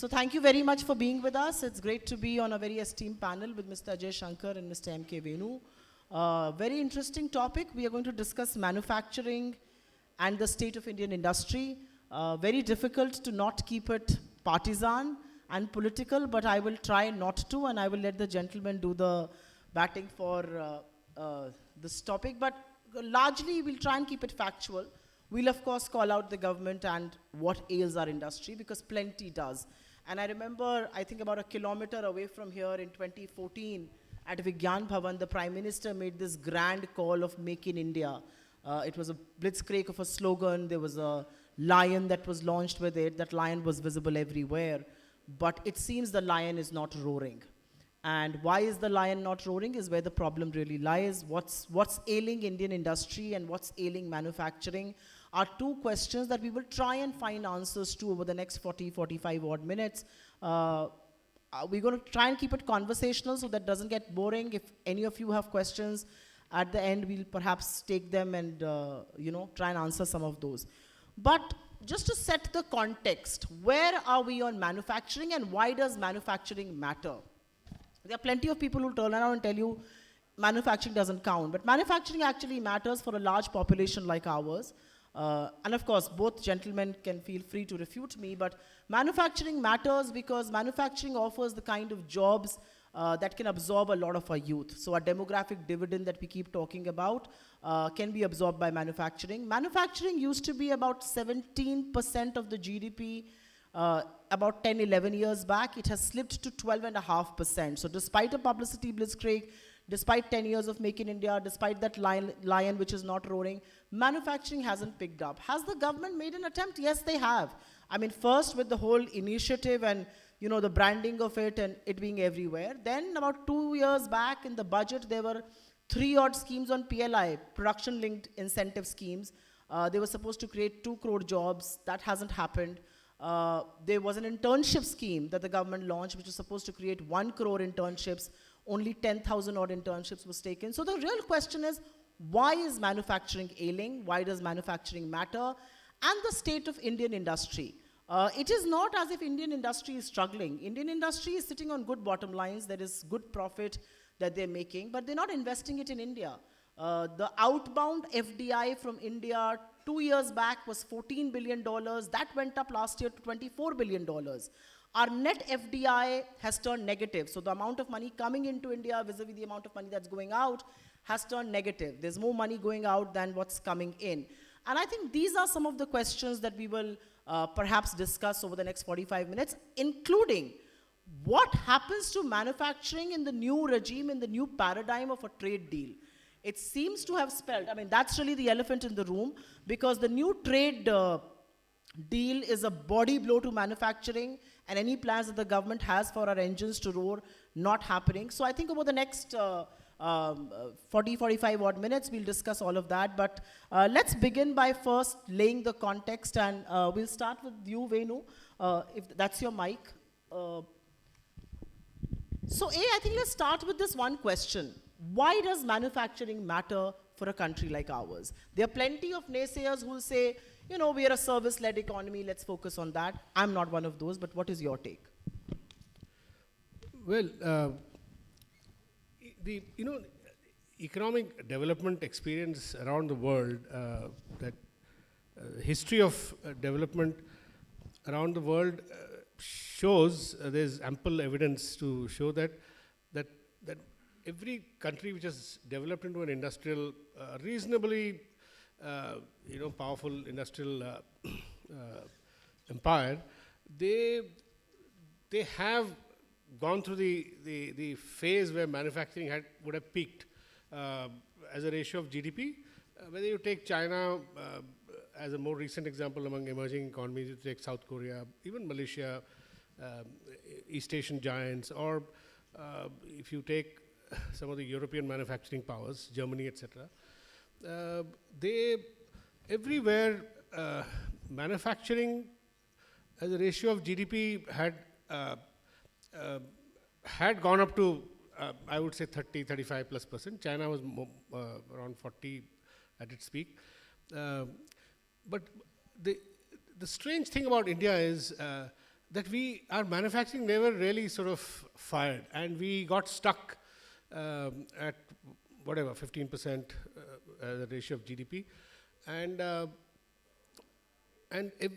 So thank you very much for being with us. It's great to be on a very esteemed panel with Mr. Ajay Shankar and Mr. M.K. Venu. Very interesting topic. We are going to discuss manufacturing and the state of Indian industry. Very difficult to not keep it partisan and political, but I will try not to, and I will let the gentleman do the batting for this topic. But largely, we'll try and keep it factual. We'll, of course, call out the government and what ails our industry, because plenty does. And I remember, I think about a kilometer away from here in 2014, at Vigyan Bhavan, the Prime Minister made this grand call of Make in India. It was a blitzkrieg of a slogan. There was a lion that was launched with it. That lion was visible everywhere. But it seems the lion is not roaring. And why is the lion not roaring is where the problem really lies. What's ailing Indian industry and what's ailing manufacturing are two questions that we will try and find answers to over the next 45 odd minutes. We're going to try and keep it conversational so that doesn't get boring. If any of you have questions, at the end we'll perhaps take them and try and answer some of those. But just to set the context, where are we on manufacturing and why does manufacturing matter? There are plenty of people who turn around and tell you manufacturing doesn't count, but manufacturing actually matters for a large population like ours. And of course, both gentlemen can feel free to refute me, but manufacturing matters because manufacturing offers the kind of jobs that can absorb a lot of our youth. So our demographic dividend that we keep talking about can be absorbed by manufacturing. Manufacturing used to be about 17% of the GDP about 10, 11 years back. It has slipped to 12.5%. So despite a publicity blitzkrieg, despite 10 years of Make in India, despite that lion which is not roaring, manufacturing hasn't picked up. Has the government made an attempt? Yes, they have. I mean, first with the whole initiative and the branding of it and it being everywhere. Then about 2 years back in the budget, there were 3 odd schemes on PLI, production-linked incentive schemes. They were supposed to create 2 crore jobs. That hasn't happened. There was an internship scheme that the government launched, which was supposed to create 1 crore internships. Only 10,000 odd internships was taken. So the real question is, why is manufacturing ailing? Why does manufacturing matter? And the state of Indian industry. It is not as if Indian industry is struggling. Indian industry is sitting on good bottom lines. There is good profit that they're making, but they're not investing it in India. The outbound FDI from India 2 years back was $14 billion. That went up last year to $24 billion. Our net FDI has turned negative. So the amount of money coming into India vis-a-vis the amount of money that's going out has turned negative. There's more money going out than what's coming in. And I think these are some of the questions that we will perhaps discuss over the next 45 minutes, including what happens to manufacturing in the new regime, in the new paradigm of a trade deal. It seems to have spelled, I mean, that's really the elephant in the room, because the new trade deal is a body blow to manufacturing, and any plans that the government has for our engines to roar, not happening. So I think over the next 45 odd minutes, we'll discuss all of that. But let's begin by first laying the context, and we'll start with you, Venu, if that's your mic. So I think let's start with this one question. Why does manufacturing matter for a country like ours? There are plenty of naysayers who will say, we are a service-led economy, let's focus on that. I'm not one of those, but what is your take? Well, the economic development experience around the world, that history of development around the world shows there's ample evidence to show that every country which has developed into an industrial, reasonably powerful industrial empire, they have gone through the phase where manufacturing would have peaked as a ratio of GDP. Whether you take China as a more recent example among emerging economies, you take South Korea, even Malaysia, East Asian giants, or if you take some of the European manufacturing powers, Germany, etc. Everywhere manufacturing as a ratio of GDP had gone up to, I would say 30, 35+%. China was around 40 at its peak. But the strange thing about India is that our manufacturing never really sort of fired, and we got stuck at whatever 15% as a ratio of GDP, and if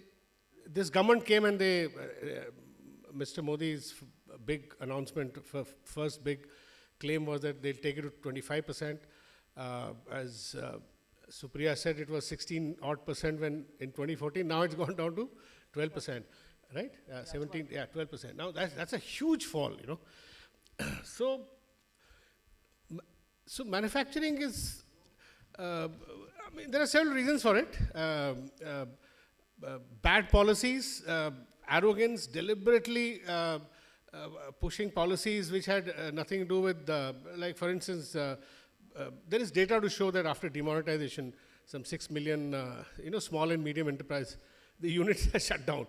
this government came and Mr. Modi's big announcement, first big claim was that they'll take it to 25%. As Supriya said, it was 16 odd percent when in 2014. Now it's gone down to 12%, right? 17, yeah, 12%. Now that's a huge fall, you know. So manufacturing is. I mean, there are several reasons for it. Bad policies, arrogance, deliberately pushing policies which had nothing to do with, like for instance, there is data to show that after demonetization, some 6 million, small and medium enterprise, the units are shut down.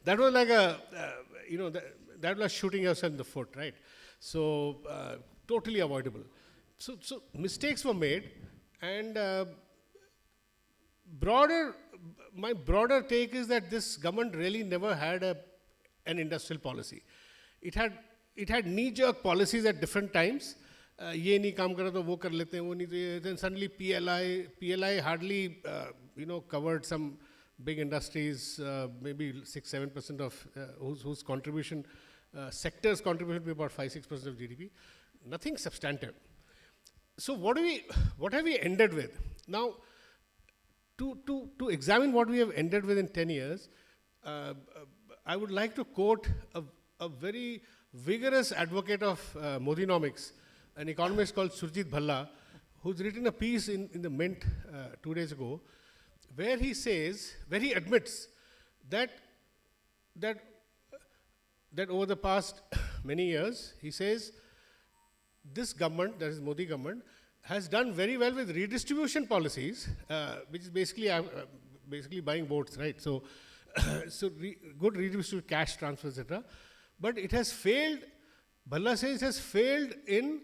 That was like that was shooting yourself in the foot, right? So totally avoidable. So mistakes were made, and my broader take is that this government really never had an industrial policy. It had knee-jerk policies at different times. ये नहीं काम करा तो वो कर लेते हैं, वो नहीं तो ये. Then suddenly PLI hardly covered some big industries, maybe 6-7% of whose contribution, sector's contribution to be about 5-6% of GDP. Nothing substantive. So what have we ended with? Now, to examine what we have ended with in 10 years, I would like to quote a very vigorous advocate of Modinomics, an economist called Surjit Bhalla, who's written a piece in the Mint 2 days ago, where he admits that over the past many years, he says, this government, that is Modi government, has done very well with redistribution policies, which is basically buying votes, right? So, good redistribution, cash transfers, etc. But it has failed. Bhalla says it has failed in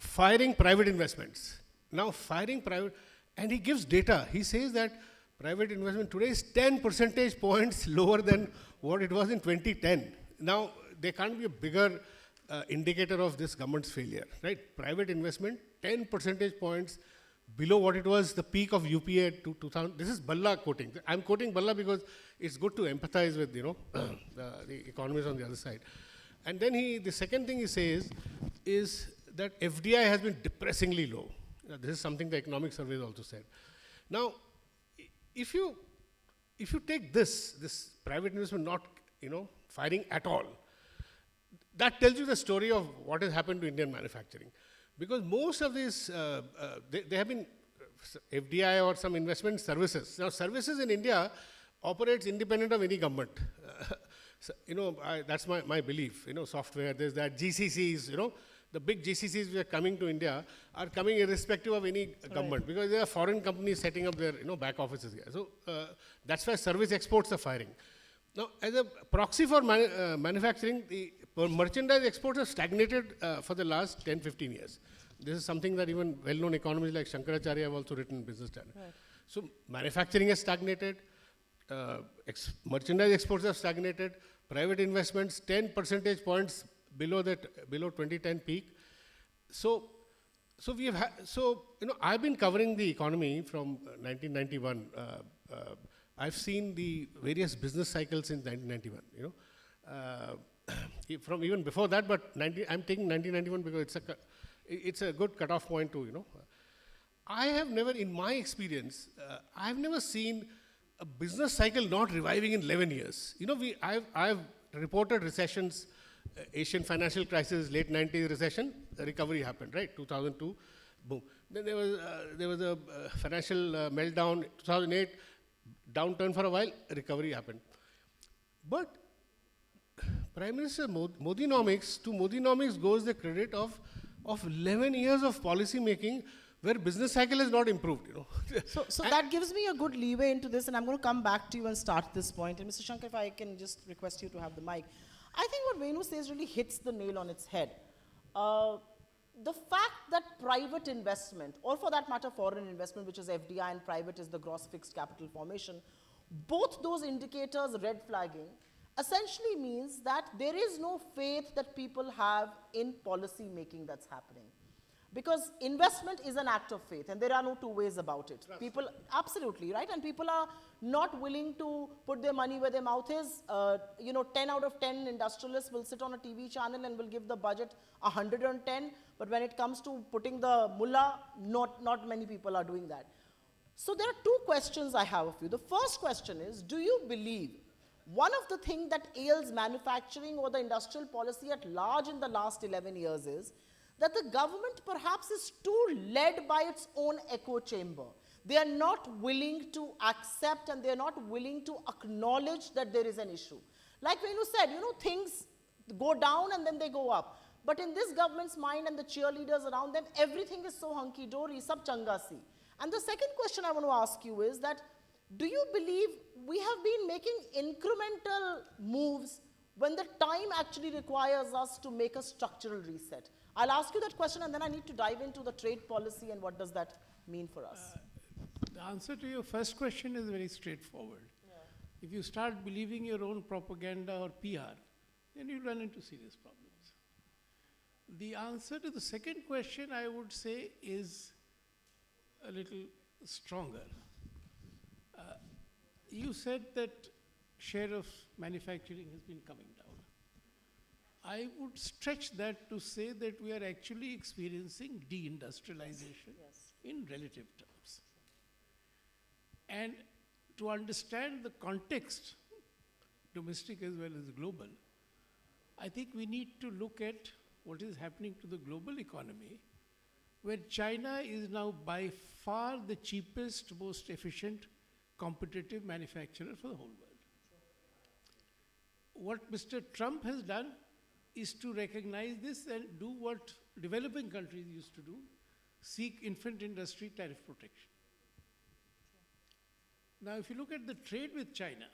firing private investments. Now, firing private, and he gives data. He says that private investment today is 10 percentage points lower than what it was in 2010. Now, there can't be a bigger indicator of this government's failure, right? Private investment, 10 percentage points below what it was the peak of UPA to 2000. This is Bhalla quoting. I'm quoting Bhalla because it's good to empathize with, the economists on the other side. And then the second thing he says is that FDI has been depressingly low. This is something the economic surveys also said. Now, if you take this private investment not, firing at all, that tells you the story of what has happened to Indian manufacturing. Because most of these, they have been FDI or some investment services. Now, services in India operates independent of any government. That's my belief. Software, there's that, GCCs, the big GCCs which are coming to India are coming irrespective of any government, because there are foreign companies setting up their, back offices here. So, that's why service exports are firing. Now, as a proxy for manufacturing, the merchandise exports have stagnated for the last 10-15 years. This is something that even well-known economists like Shankaracharya have also written in Business Standard. Right. So, manufacturing has stagnated, merchandise exports have stagnated, private investments 10 percentage points below 2010 peak. So we have I've been covering the economy from 1991. I've seen the various business cycles since 1991. From even before that, but I'm taking 1991 because it's a good cutoff point to I have never, in my experience, I've never seen a business cycle not reviving in 11 years. I've reported recessions, Asian financial crisis, late 90s recession, the recovery happened, right? 2002, boom. Then there was a financial meltdown, 2008, downturn for a while, recovery happened. But Prime Minister Modinomics, to Modinomics goes the credit of 11 years of policy making where business cycle has not improved, So that gives me a good leeway into this, and I'm going to come back to you and start this point. And Mr. Shankar, if I can just request you to have the mic. I think what Venu says really hits the nail on its head. The fact that private investment, or for that matter foreign investment, which is FDI and private is the gross fixed capital formation, both those indicators red flagging essentially means that there is no faith that people have in policy making that's happening. Because investment is an act of faith, and there are no two ways about it. People, absolutely, right? And people are not willing to put their money where their mouth is. 10 out of 10 industrialists will sit on a TV channel and will give the budget 110, but when it comes to putting the mullah, not many people are doing that. So there are two questions I have of you. The first question is, do you believe one of the things that ails manufacturing or the industrial policy at large in the last 11 years is that the government perhaps is too led by its own echo chamber. They are not willing to accept and they are not willing to acknowledge that there is an issue. Like when you said, things go down and then they go up. But in this government's mind and the cheerleaders around them, everything is so hunky-dory, sab changa si. And the second question I want to ask you is that, do you believe we have been making incremental moves when the time actually requires us to make a structural reset? I'll ask you that question and then I need to dive into the trade policy and what does that mean for us. The answer to your first question is very straightforward. Yeah. If you start believing your own propaganda or PR, then you run into serious problems. The answer to the second question, I would say, is a little stronger. You said that share of manufacturing has been coming down. I would stretch that to say that we are actually experiencing deindustrialization in relative terms. And to understand the context, domestic as well as global, I think we need to look at what is happening to the global economy, where China is now by far the cheapest, most efficient, competitive manufacturer for the whole world. What Mr. Trump has done is to recognize this and do what developing countries used to do, seek infant industry tariff protection. Now, if you look at the trade with China,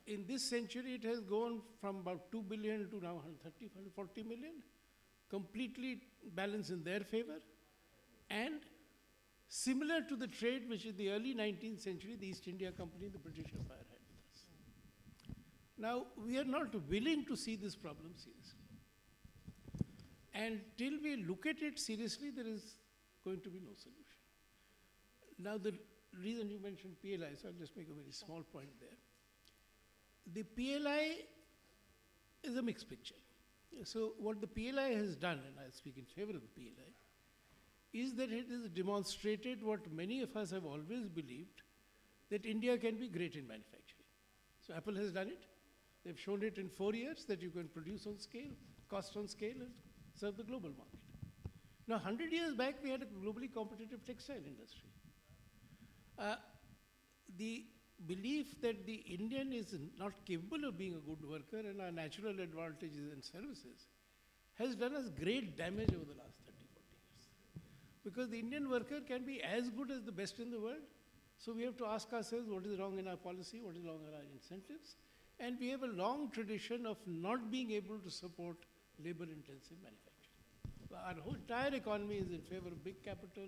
in this century it has gone from about 2 billion to now 130, 140 million, completely balanced in their favor, and similar to the trade which in the early 19th century the East India Company and the British Empire had with us. Now, we are not willing to see this problem seriously. And till we look at it seriously, there is going to be no solution. Now, the reason you mentioned PLI, so I'll just make a very small point there. The PLI is a mixed picture. So what the PLI has done, and I'll speak in favor of the PLI, is that it has demonstrated what many of us have always believed, that India can be great in manufacturing. So Apple has done it. They've shown it in 4 years that you can produce on scale, cost on scale, and serve the global market. Now, 100 years back, we had a globally competitive textile industry. The belief that the Indian is not capable of being a good worker and our natural advantages and services has done us great damage over the last 30, 40 years. Because the Indian worker can be as good as the best in the world. So we have to ask ourselves what is wrong in our policy, what is wrong in our incentives. And we have a long tradition of not being able to support labor-intensive manufacturing. Our whole entire economy is in favor of big capital,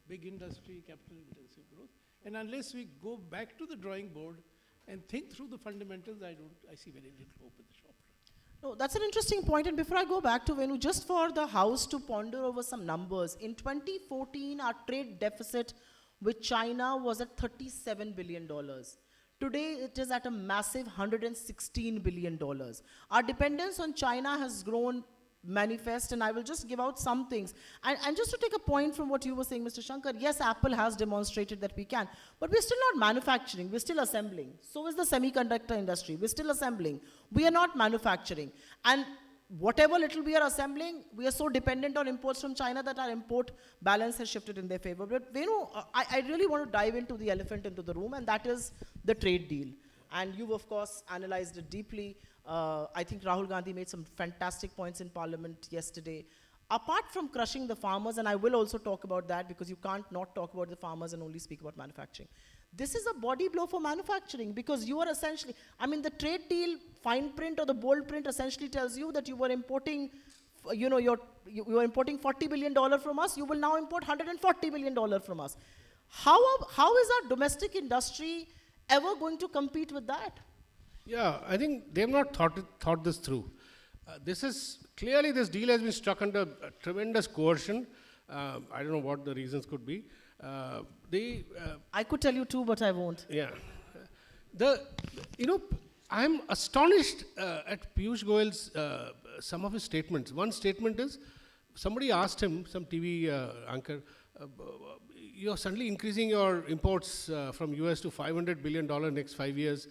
big industry, capital-intensive growth. And unless we go back to the drawing board and think through the fundamentals, I see very little hope in the short run. No, that's an interesting point. And before I go back to Venu, just for the House to ponder over some numbers, in 2014, our trade deficit with China was at $37 billion. Today, it is at a massive $116 billion. Our dependence on China has grown manifest, and I will just give out some things. And just to take a point from what you were saying, Mr. Shankar, yes, Apple has demonstrated that we can, but we're still not manufacturing, we're still assembling. So is the semiconductor industry, we're still assembling. We are not manufacturing. And whatever little we are assembling, we are so dependent on imports from China that our import balance has shifted in their favor. But Venu, I really want to dive into the elephant into the room, and that is the trade deal. And you've, of course, analyzed it deeply. I think Rahul Gandhi made some fantastic points in Parliament yesterday. Apart from crushing the farmers, and I will also talk about that because you can't not talk about the farmers and only speak about manufacturing. This is a body blow for manufacturing because you are essentially, I mean, the trade deal fine print or the bold print essentially tells you that you were importing, you were importing $40 billion from us, you will now import $140 billion from us. How is our domestic industry ever going to compete with that? Yeah, I think they've not thought this through. This is clearly, this deal has been struck under tremendous coercion. I don't know what the reasons could be. I could tell you too, but I won't. Yeah. I'm astonished at Piyush Goyal's some of his statements. One statement is, somebody asked him, some TV anchor, you're suddenly increasing your imports from US to $500 billion next 5 years,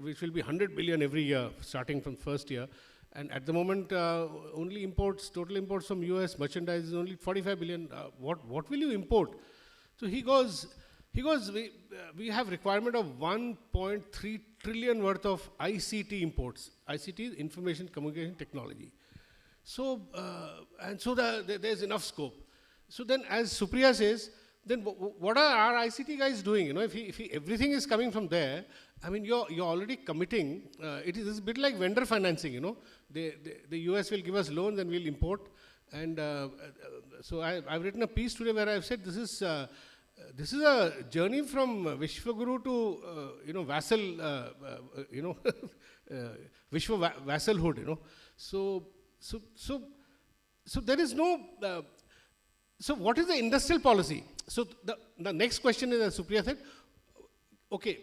which will be 100 billion every year, starting from first year. And at the moment, only imports, total imports from US merchandise is only 45 billion. What will you import? So he goes, we have requirement of 1.3 trillion worth of ICT imports. ICT is information communication technology. So, there's enough scope. So then, as Supriya says, then what are our ICT guys doing? You know, if everything is coming from there, I mean, you're already committing. It is a bit like vendor financing. You know, the US will give us loans and we'll import. And so I've written a piece today where I've said this is a journey from Vishwaguru to vassal, Vishwa vassalhood. You know, so there is no. So what is the industrial policy? So the next question is, as Supriya said, okay,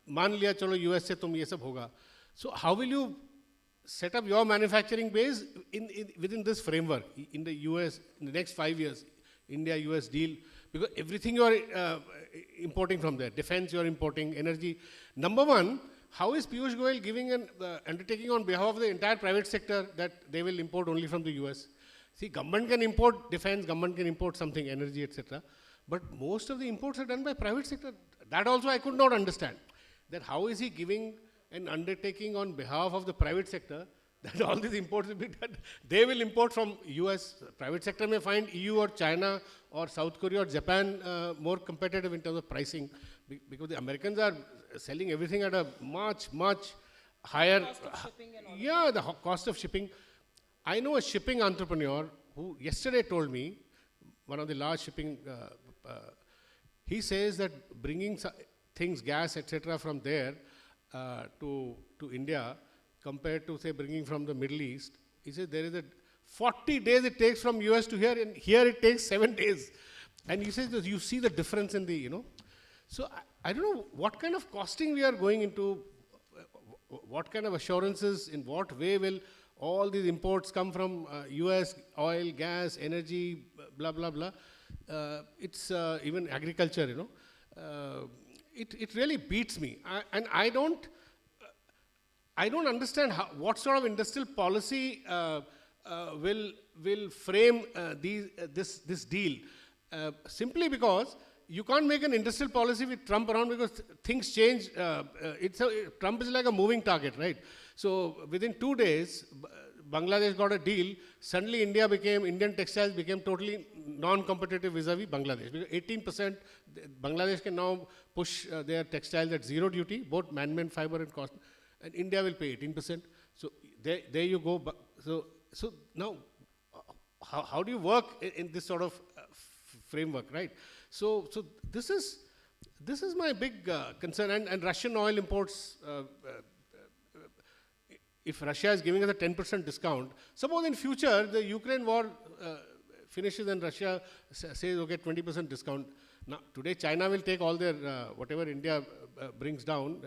मान लिया चलो US से तुम ये सब होगा. So how will you set up your manufacturing base within this framework in the US in the next 5 years, India-US deal? Because everything you are importing from there, defense you are importing, energy. Number one, how is Piyush Goyal giving an undertaking on behalf of the entire private sector that they will import only from the US? See, government can import defense, government can import something, energy, etc. But most of the imports are done by private sector. That also I could not understand. That how is he giving an undertaking on behalf of the private sector that all these imports will be done? They will import from US. Private sector may find EU or China or South Korea or Japan more competitive in terms of pricing, because the Americans are selling everything at a much higher. Cost of shipping and all yeah, the cost of shipping. I know a shipping entrepreneur who yesterday told me, one of the large shipping, he says that bringing things, gas, etc. from there to India, compared to, say, bringing from the Middle East, he says there is 40 days it takes from US to here, and here it takes 7 days. And he says that you see the difference in the, So I don't know what kind of costing we are going into, what kind of assurances, in what way will all these imports come from US, oil, gas, energy, blah, blah, blah. It's even agriculture, It really beats me. I don't understand what sort of industrial policy will frame this deal. Simply because you can't make an industrial policy with Trump around, because things change. Trump is like a moving target, right? So within 2 days, Bangladesh got a deal. Suddenly Indian textiles became totally non-competitive vis-a-vis Bangladesh. Because 18%, Bangladesh can now push their textiles at zero duty, both man-made fiber and cost, and India will pay 18%. So there you go. So now, how do you work in this sort of framework, right? So this is my big concern. And Russian oil imports. If Russia is giving us a 10% discount, suppose in future the Ukraine war finishes and Russia says, okay, 20% discount. Now, today China will take all their, whatever India brings down,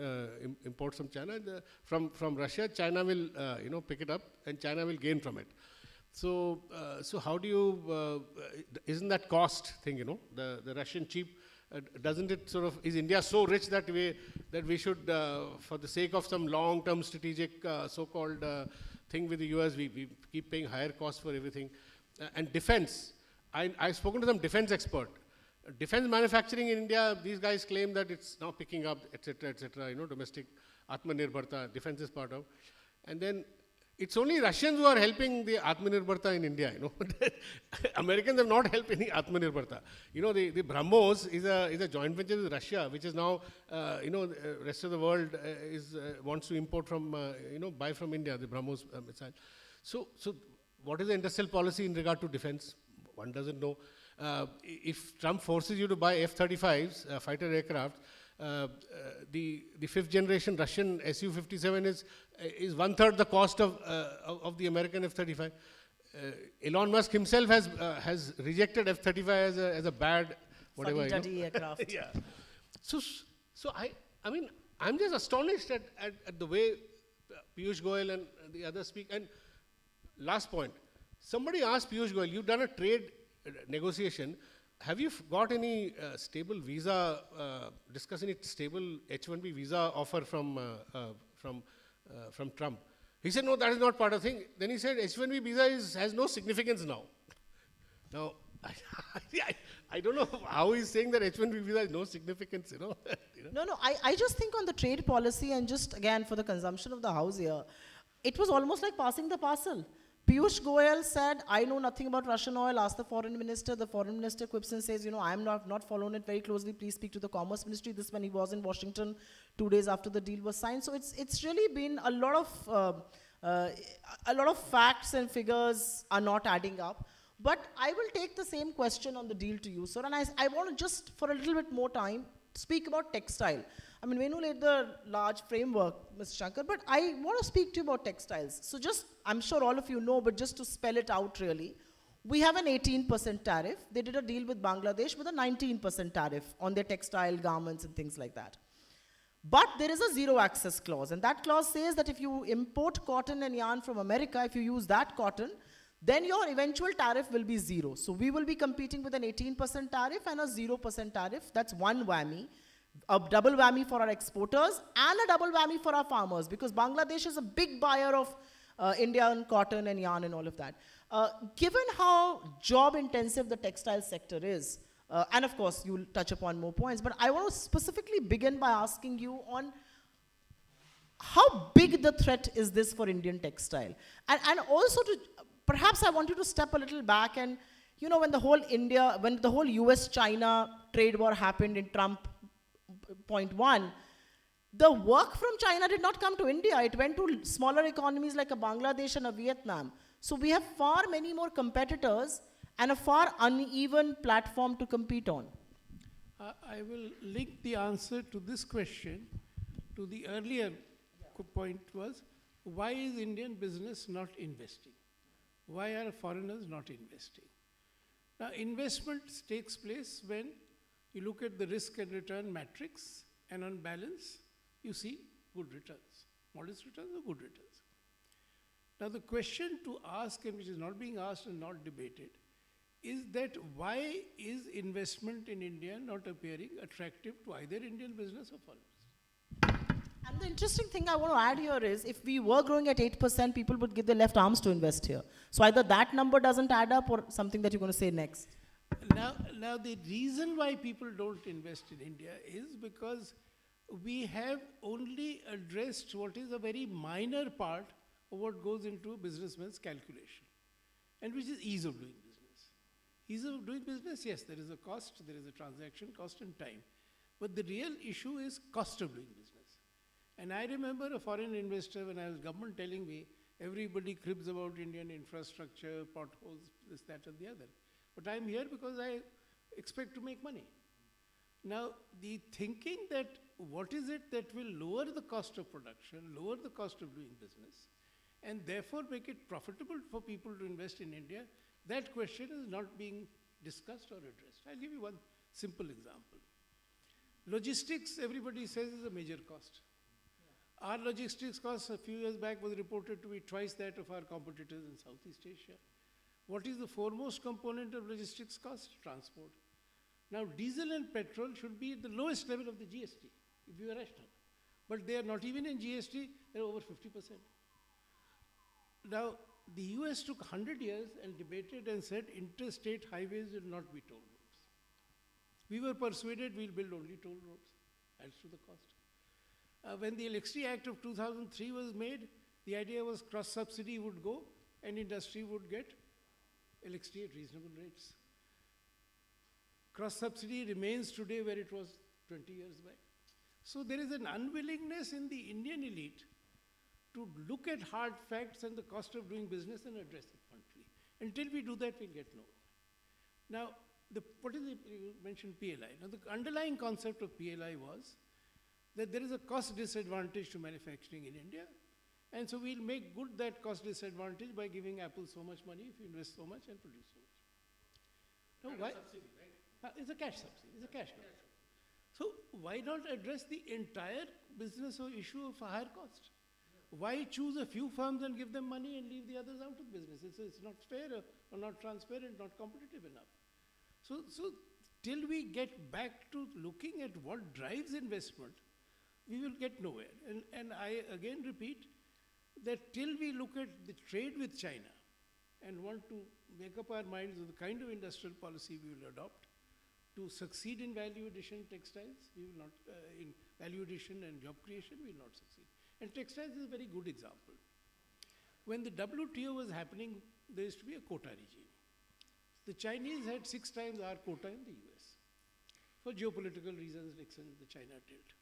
imports from China, from Russia, China will, pick it up, and China will gain from it. So how do you, isn't that cost thing, the Russian cheap, doesn't it sort of, is India so rich that we should, for the sake of some long-term strategic so-called thing with the US, we keep paying higher costs for everything. And defense, I've spoken to some defense expert. Defense manufacturing in India, these guys claim that it's now picking up, etc., domestic Atmanirbharta, defense is part of. And then it's only Russians who are helping the Atmanirbharta in India, Americans have not helped any Atmanirbharta. The BrahMos is a joint venture with Russia, which is now, rest of the world wants to import from, buy from India, the BrahMos missile. So what is the industrial policy in regard to defense? One doesn't know. If Trump forces you to buy F-35s, fighter aircraft, the fifth generation Russian Su-57 is one-third the cost of the American F-35. Elon Musk himself has rejected F-35 as a bad whatever. Fuddy-duddy aircraft. Yeah. So I mean, I'm just astonished at the way Piyush Goyal and the others speak. And last point, somebody asked Piyush Goyal, you've done a trade negotiation. Have you got any stable visa, discuss any stable H-1B visa offer from Trump? He said, no, that is not part of the thing. Then he said, H-1B visa has no significance now. Now, I don't know how he's saying that H-1B visa has no significance, you know. No, I just think on the trade policy, and just again for the consumption of the house here, it was almost like passing the parcel. Piyush Goyal said, I know nothing about Russian oil, ask the foreign minister. The foreign minister quips and says, I'm not following it very closely, please speak to the commerce ministry. This when he was in Washington 2 days after the deal was signed. So it's really been a lot of facts and figures are not adding up. But I will take the same question on the deal to you, sir. And I want to just, for a little bit more time, speak about textile. I mean, Venu laid the large framework, Mr. Shankar, but I want to speak to you about textiles. So just, I'm sure all of you know, but just to spell it out really, we have an 18% tariff. They did a deal with Bangladesh with a 19% tariff on their textile garments and things like that. But there is a zero access clause, and that clause says that if you import cotton and yarn from America, if you use that cotton, then your eventual tariff will be zero. So we will be competing with an 18% tariff and a 0% tariff. That's one whammy. A double whammy for our exporters and a double whammy for our farmers, because Bangladesh is a big buyer of Indian cotton and yarn and all of that. Given how job intensive the textile sector is, and of course you'll touch upon more points, but I want to specifically begin by asking you on how big the threat is this for Indian textile? And also to, perhaps I want you to step a little back and, when the whole US-China trade war happened in Trump point one, the work from China did not come to India. It went to smaller economies like a Bangladesh and a Vietnam. So we have far many more competitors and a far uneven platform to compete on. I will link the answer to this question to the earlier point was, why is Indian business not investing? Why are foreigners not investing? Now, investment takes place when you look at the risk and return matrix, and on balance, you see good returns. Modest returns or good returns. Now, the question to ask, and which is not being asked and not debated, is that why is investment in India not appearing attractive to either Indian business or foreigners? And the interesting thing I want to add here is, if we were growing at 8%, people would give their left arms to invest here. So either that number doesn't add up or something that you're going to say next. Now the reason why people don't invest in India is because we have only addressed what is a very minor part of what goes into a businessman's calculation, and which is ease of doing business. Ease of doing business, yes, there is a cost, there is a transaction cost and time. But the real issue is cost of doing business. And I remember a foreign investor when I was government telling me, everybody cribs about Indian infrastructure, potholes, this, that, and the other. But I'm here because I expect to make money. Now, the thinking that what is it that will lower the cost of production, lower the cost of doing business, and therefore make it profitable for people to invest in India, that question is not being discussed or addressed. I'll give you one simple example. Logistics, everybody says, is a major cost. Our logistics cost a few years back was reported to be twice that of our competitors in Southeast Asia. What is the foremost component of logistics cost? Transport. Now, diesel and petrol should be at the lowest level of the GST, if you are rational. But they are not even in GST, they're over 50%. Now, the US took 100 years and debated and said interstate highways will not be toll roads. We were persuaded we'll build only toll roads. Adds to the cost. When the Electricity Act of 2003 was made, the idea was cross-subsidy would go and industry would get electricity at reasonable rates. Cross-subsidy remains today where it was 20 years back. So there is an unwillingness in the Indian elite to look at hard facts and the cost of doing business and address it bluntly. Until we do that, we'll get nowhere. Now, you mentioned PLI. Now, the underlying concept of PLI was that there is a cost disadvantage to manufacturing in India. And so we'll make good that cost disadvantage by giving Apple so much money if you invest so much and produce so much. Now, why? Subsidy, right? It's a cash subsidy, it's a cash grant. So why not address the entire business or issue of a higher cost? Why choose a few firms and give them money and leave the others out of business? It's not fair or not transparent, not competitive enough. So till we get back to looking at what drives investment, we will get nowhere. And I again repeat that till we look at the trade with China and want to make up our minds of the kind of industrial policy we will adopt to succeed in value addition textiles, we will not, in value addition and job creation, we will not succeed. And textiles is a very good example. When the WTO was happening, there used to be a quota regime. The Chinese had 6 times our quota in the US. For geopolitical reasons, Nixon, the China tilt.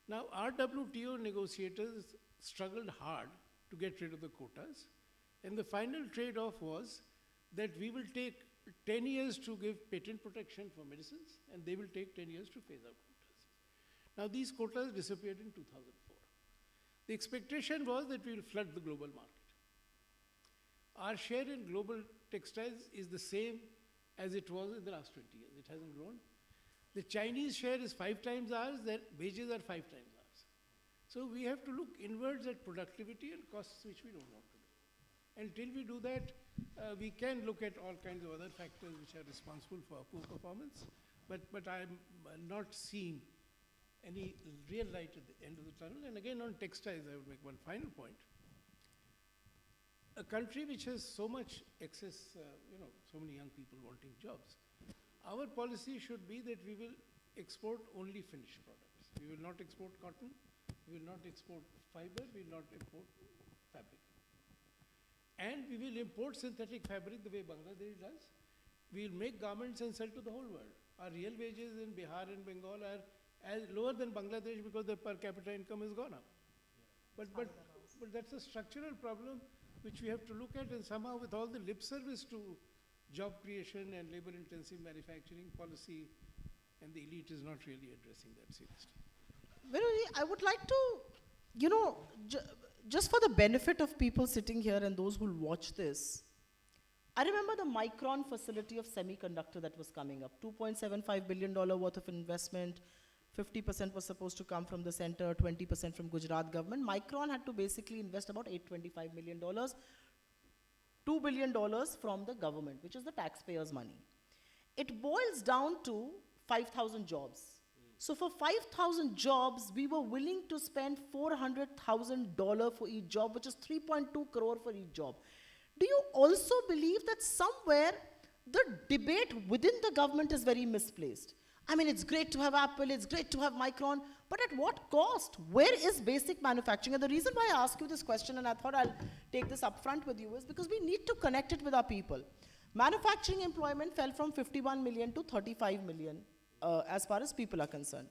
Now, our WTO negotiators struggled hard to get rid of the quotas, and the final trade-off was that we will take 10 years to give patent protection for medicines, and they will take 10 years to phase out quotas. Now, these quotas disappeared in 2004. The expectation was that we will flood the global market. Our share in global textiles is the same as it was in the last 20 years. It hasn't grown. The Chinese share is 5 times ours, their wages are 5 times ours. So we have to look inwards at productivity and costs which we don't want to do. Until we do that, we can look at all kinds of other factors which are responsible for our poor performance, but I'm not seeing any real light at the end of the tunnel. And again, on textiles, I would make one final point. A country which has so much excess, so many young people wanting jobs, our policy should be that we will export only finished products. We will not export cotton, we will not export fiber, we will not import fabric. And we will import synthetic fabric the way Bangladesh does. We will make garments and sell to the whole world. Our real wages in Bihar and Bengal are as lower than Bangladesh because the per capita income has gone up. But that's a structural problem which we have to look at, and somehow with all the lip service to job creation and labor intensive manufacturing policy, and the elite is not really addressing that seriously. I would like to, just for the benefit of people sitting here and those who will watch this, I remember the Micron facility of semiconductor that was coming up, $2.75 billion worth of investment, 50% was supposed to come from the center, 20% from Gujarat government. Micron had to basically invest about $825 million, $2 billion from the government, which is the taxpayers' money. It boils down to 5,000 jobs. So for 5,000 jobs, we were willing to spend $400,000 for each job, which is 3.2 crore for each job. Do you also believe that somewhere the debate within the government is very misplaced? I mean, it's great to have Apple, it's great to have Micron, but at what cost? Where is basic manufacturing? And the reason why I ask you this question, and I thought I'll take this up front with you, is because we need to connect it with our people. Manufacturing employment fell from 51 million to 35 million as far as people are concerned.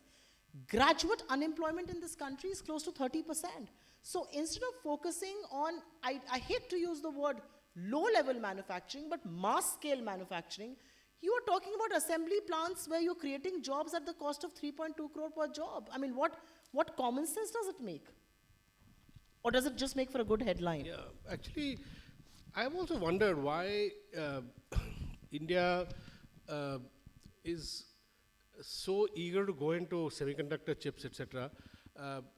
Graduate unemployment in this country is close to 30%. So instead of focusing on, I hate to use the word low-level manufacturing, but mass-scale manufacturing, you are talking about assembly plants where you're creating jobs at the cost of 3.2 crore per job. I mean, what common sense does it make? Or does it just make for a good headline? Yeah, actually, I've also wondered why India is so eager to go into semiconductor chips, etc.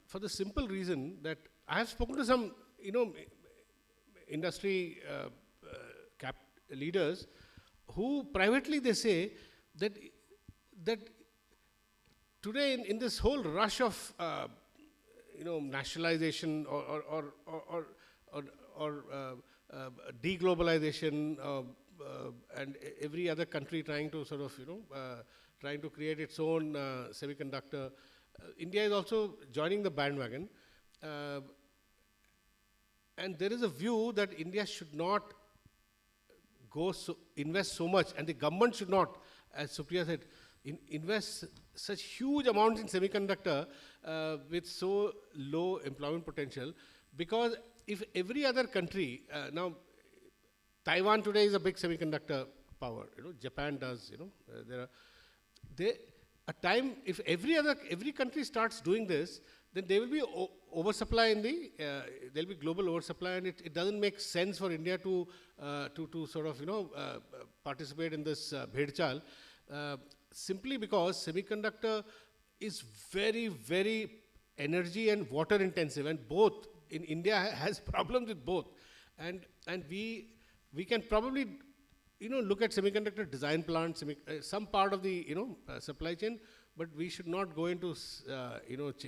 For the simple reason that I have spoken to some, industry leaders who privately they say that today in this whole rush of nationalization or deglobalization and every other country trying to sort of trying to create its own semiconductor, India is also joining the bandwagon, and there is a view that India should not invest so much, and the government should not, as Supriya said, invest such huge amounts in semiconductor with so low employment potential, because if every other country, now Taiwan today is a big semiconductor power, Japan does, a time, if every country starts doing this, then there will be oversupply in the, there will be global oversupply, and it doesn't make sense for India to sort of, participate in this bhed-chal, simply because semiconductor is very, very energy and water intensive, and both, in India has problems with both. And we can probably, look at semiconductor design plants, some part of the, supply chain, but we should not go into,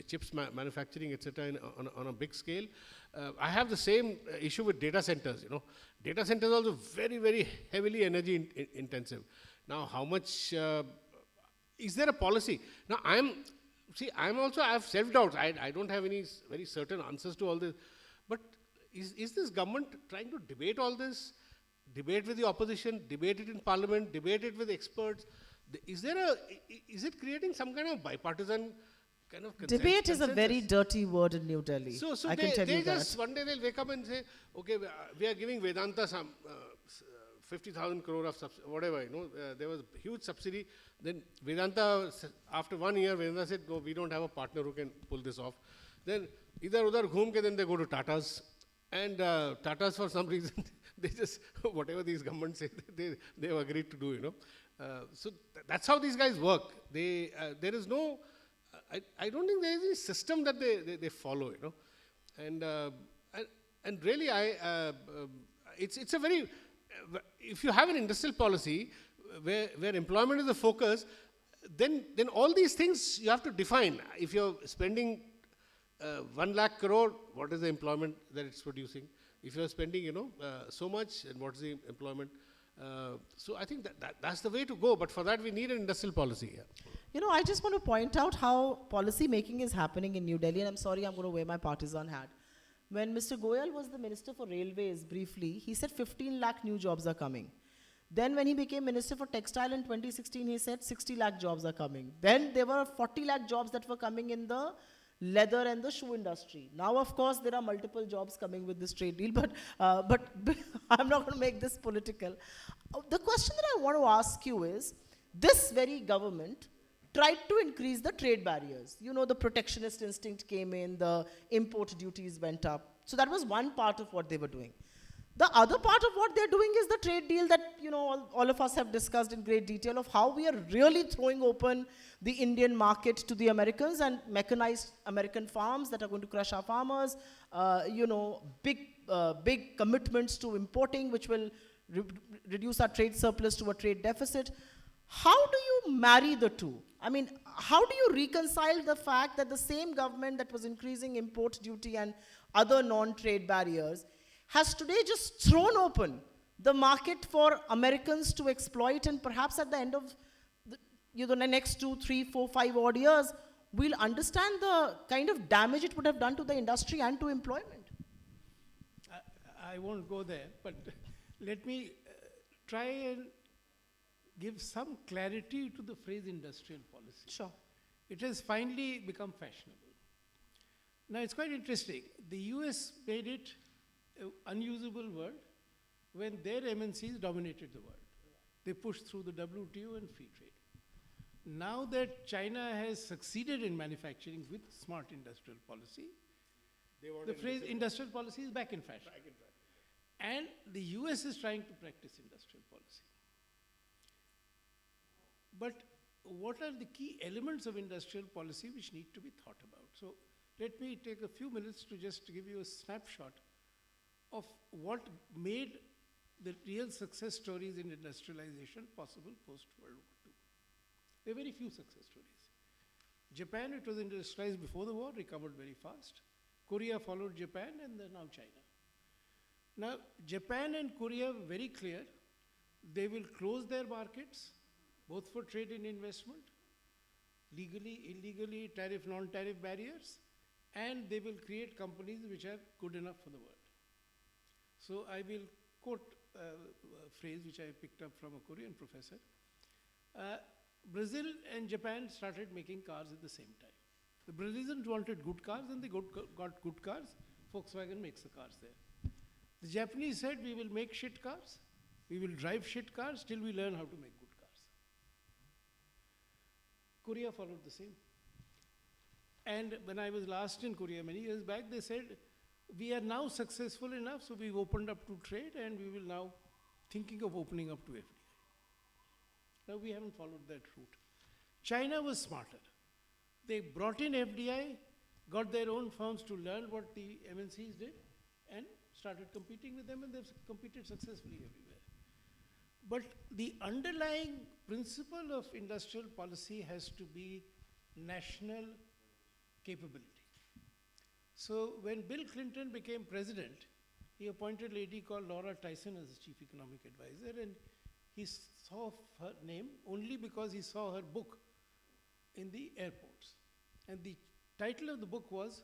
chips manufacturing, etc., on a big scale. I have the same issue with data centers. Data centers are also very, very heavily energy intensive. Now, how much is there a policy? Now, I have self-doubts. I don't have any very certain answers to all this. But is this government trying to debate all this? Debate with the opposition, debate it in parliament, debate it with experts? Is it creating some kind of bipartisan kind of Debate is a very dirty word in New Delhi. So I can tell you just that. one day they'll wake up and say, okay, we are giving Vedanta some 50,000 crore of whatever, there was a huge subsidy. Then Vedanta, after 1 year, Vedanta said, no, we don't have a partner who can pull this off. Then idhar udhar ghoom ke, then they go to Tatas. And Tatas, for some reason, they just, whatever these governments say, they have agreed to do, So that's how these guys work. There is no, I don't think there is any system that they follow, And really, it's a very, if you have an industrial policy where employment is the focus, then all these things you have to define. If you're spending 1 lakh crore, what is the employment that it's producing? If you're spending, so much, and what's the employment? So I think that's the way to go. But for that, we need an industrial policy. Yeah. I just want to point out how policy making is happening in New Delhi, and I'm sorry, I'm going to wear my partisan hat. When Mr. Goyal was the Minister for Railways, briefly, he said 15 lakh new jobs are coming. Then when he became Minister for Textile in 2016, he said 60 lakh jobs are coming. Then there were 40 lakh jobs that were coming in the leather and the shoe industry. Now, of course, there are multiple jobs coming with this trade deal, but I'm not going to make this political. The question that I want to ask you is, this very government tried to increase the trade barriers. The protectionist instinct came in, the import duties went up. So that was one part of what they were doing. The other part of what they're doing is the trade deal that, all of us have discussed in great detail, of how we are really throwing open the Indian market to the Americans and mechanized American farms that are going to crush our farmers, big commitments to importing, which will reduce our trade surplus to a trade deficit. How do you marry the two? I mean, how do you reconcile the fact that the same government that was increasing import duty and other non-trade barriers has today just thrown open the market for Americans to exploit, and perhaps at the end of the next 2, 3, 4, 5 odd years, we'll understand the kind of damage it would have done to the industry and to employment? I won't go there, but let me try and give some clarity to the phrase industrial policy. Sure. It has finally become fashionable. Now, it's quite interesting. The US made it an unusable word when their MNCs dominated the world. They pushed through the WTO and free trade. Now that China has succeeded in manufacturing with smart industrial policy, the phrase industrial policy is back in fashion. And the US is trying to practice industrial policy. But what are the key elements of industrial policy which need to be thought about? So let me take a few minutes to just give you a snapshot of what made the real success stories in industrialization possible post-World War II. There are very few success stories. Japan, it was industrialized before the war, recovered very fast. Korea followed Japan, and then now China. Now, Japan and Korea were very clear. They will close their markets, both for trade and investment, legally, illegally, tariff, non-tariff barriers, and they will create companies which are good enough for the world. So I will quote a phrase which I picked up from a Korean professor. Brazil and Japan started making cars at the same time. The Brazilians wanted good cars, and they got good cars. Volkswagen makes the cars there. The Japanese said, we will make shit cars, we will drive shit cars till we learn how to make good cars. Korea followed the same. And when I was last in Korea many years back, they said, we are now successful enough, so we've opened up to trade and we will now thinking of opening up to FDI. Now we haven't followed that route. China was smarter. They brought in FDI, got their own firms to learn what the MNCs did, and started competing with them, and they've competed successfully everywhere. But the underlying principle of industrial policy has to be national capability. So when Bill Clinton became president, he appointed a lady called Laura Tyson as chief economic advisor, and he saw her name only because he saw her book in the airports. And the title of the book was